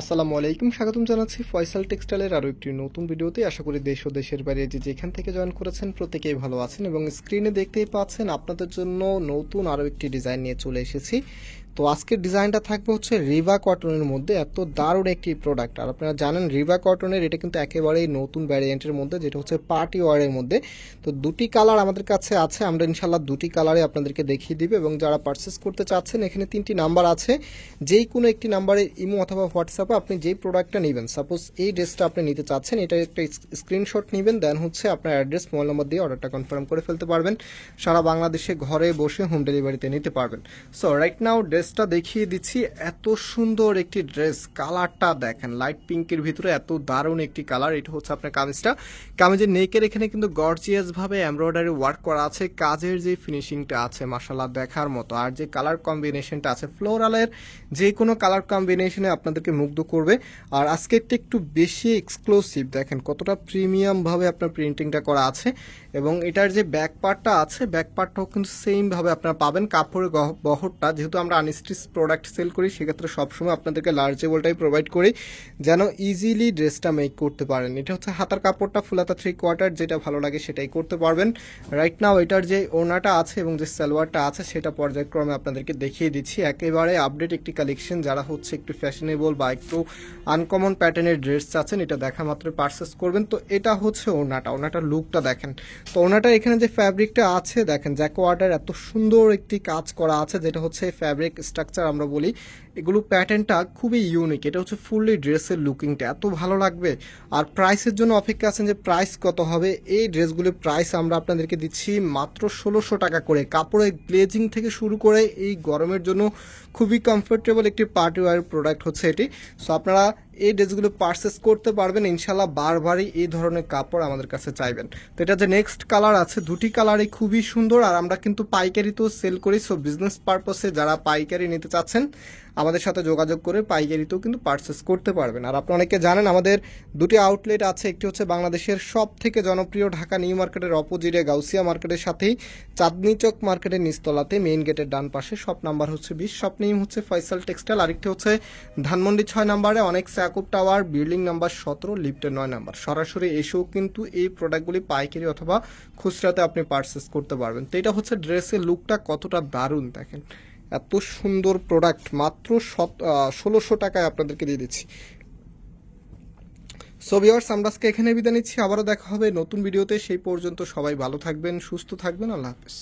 আসসালামু আলাইকুম, স্বাগতম জানাচ্ছি ফয়সাল টেক্সটাইলের আরও একটি নতুন ভিডিওতে। আশা করি দেশ ও দেশের বাইরে যে যেখান থেকে জয়েন করেছেন প্রত্যেকেই ভালো আছেন এবং স্ক্রিনে দেখতেই পাচ্ছেন আপনাদের জন্য নতুন আরও একটি ডিজাইন নিয়ে চলে এসেছি। তো আজকের ডিজাইনটা থাকবে হচ্ছে রিভা কটনের মধ্যে। এত দারুণ একটি প্রোডাক্ট, আর আপনারা জানেন রিভা কটনের এটা কিন্তু একেবারেই নতুন ভ্যারিয়েন্টের মধ্যে, যেটা হচ্ছে পার্টি ওয়ারের মধ্যে। তো দুটি কালার আমাদের কাছে আছে, আমরা ইনশাল্লাহ দুটি কালারে আপনাদেরকে দেখিয়ে দিব। এবং যারা পারচেস করতে চাচ্ছেন এখানে তিনটি নাম্বার আছে, যেই কোনো একটি নাম্বারে ইমো অথবা হোয়াটসঅ্যাপে আপনি যেই প্রোডাক্টটা নেবেন, সাপোজ এই ড্রেসটা আপনি নিতে চাচ্ছেন, এটা একটা স্ক্রিনশট নেবেন, দেন হচ্ছে আপনার অ্যাড্রেস মোবাইল নম্বর দিয়ে অর্ডারটা কনফার্ম করে ফেলতে পারবেন। সারা বাংলাদেশে ঘরে বসে হোম ডেলিভারিতে নিতে পারবেন। সো রাইট নাও ড্রেসটা দেখিয়ে দিচ্ছি। এত সুন্দর একটি ড্রেস, কালারটা দেখেন লাইট পিঙ্কের ভিতরে এত দারুণ একটি কালার। এটা হচ্ছে আপনার কামিজটা, কামিজের নেকের এখানে কিন্তু গর্জিয়াস ভাবে এমব্রয়ডারি ওয়ার্ক করা আছে। কাজের যে ফিনিশিংটা আছে মাশাআল্লাহ দেখার মতো, আর যে কালার কম্বিনেশনটা আছে ফ্লোরালের যে কোনো কালার কম্বিনেশনে আপনাদেরকে মুগ্ধ করবে। আর আজকেরটা একটু বেশি এক্সক্লুসিভ, দেখেন কতটা প্রিমিয়াম ভাবে আপনার প্রিন্টিংটা করা আছে। এবং এটার যে ব্যাক পার্টটা আছে, ব্যাক পার্টটাও কিন্তু সেম ভাবে আপনারা পাবেন। কাপড়ের বহরটা, যেহেতু আমরা আনস্টিচ প্রোডাক্ট সেল করি, সেক্ষেত্রে সবসময় আপনাদেরকে লার্জেবলটাই প্রোভাইড করি যেন ইজিলি ড্রেসটা মেক করতে পারেন। এটা হচ্ছে হাতার কাপড়টা ফুল হাতা 3/4, যেটা ভালো লাগে সেটাই করতে পারবেন। রাইট নাও এটার যে ওড়নাটা আছে এবং যে সালোয়ারটা আছে সেটা পর্যায়ক্রমে আপনাদেরকে দেখিয়ে দিচ্ছি। একেবারে আপডেট একটি কালেকশন, যারা হচ্ছে একটু ফ্যাশনেবল বা একটু আনকমন প্যাটার্নের ড্রেস চাচ্ছেন এটা দেখা মাত্র পারচেস করবেন। তো এটা হচ্ছে ওড়নাটার লুকটা দেখেন। তো ওড়নাটা এখানে যে ফ্যাব্রিকটা আছে দেখেন, জ্যাকোয়ার্ডের এত সুন্দর একটি কাজ করা আছে, যেটা হচ্ছে ফ্যাব্রিক স্ট্রাকচার আমরা বলি। এগুলো প্যাটার্নটা খুবই ইউনিক, এটা হচ্ছে ফুললি ড্রেসের লুকিংটা এত ভালো লাগবে। আর প্রাইসের জন্য অপেক্ষা আছেন যে প্রাইস কত হবে। এই ড্রেসগুলির প্রাইস আমরা আপনাদেরকে দিচ্ছি মাত্র 1600 টাকা করে। কাপড়ের গ্লেজিং থেকে শুরু করে এই গরমের জন্য খুবই কমফোর্টেবল একটি পার্টি ওয়্যার প্রোডাক্ট হচ্ছে এটি। সো আপনারা এই ড্রেসগুলো পারচেস করতে পারবেন ইনশাল্লাহ। বারবারই এই ধরনের কাপড় আমাদের কাছে চাইবেন। তো এটা যে নেক্সট কালার আছে, দুটি কালারই খুবই সুন্দর। আর আমরা কিন্তু পাইকারিতেও সেল করি, সো বিজনেস পারপাসে যারা পাইকারি নিতে চাচ্ছেন আমাদের সাথে যোগাযোগ করে পাইকারিতেও কিন্তু পারচেস করতে পারবেন। আর আপনি অনেকে জানেন আমাদের দুটি আউটলেট আছে, একটি হচ্ছে বাংলাদেশের সব থেকে জনপ্রিয় ঢাকা নিউ মার্কেটের অপোজিটে গাউসিয়া মার্কেটের সাথেই চাঁদনি চক মার্কেটের নিচতলাতে মেইন গেটের ডান পাশে, শপ নাম্বার হচ্ছে 20, শপ নেম হচ্ছে ফয়সাল টেক্সটাইল। আরেকটি হচ্ছে ধানমন্ডি 6 নম্বরে অনেক ইয়াকুব টাওয়ার, বিল্ডিং নাম্বার 17, লিফটের 9 নাম্বার। সরাসরি এসেও কিন্তু এই প্রোডাক্টগুলি পাইকারি অথবা খুচরাতে আপনি পারচেস করতে পারবেন। তো এটা হচ্ছে ড্রেসের লুকটা কতটা দারুণ দেখেন, এত সুন্দর প্রোডাক্ট মাত্র 1600 টাকায় আপনাদেরকে দিয়ে দিচ্ছি। সো ভিউয়ার্স, আমরা আজকে এখানে বিদায় নিচ্ছি, আবারও দেখা হবে নতুন ভিডিওতে। সেই পর্যন্ত সবাই ভালো থাকবেন, সুস্থ থাকবেন, আল্লাহ হাফেজ।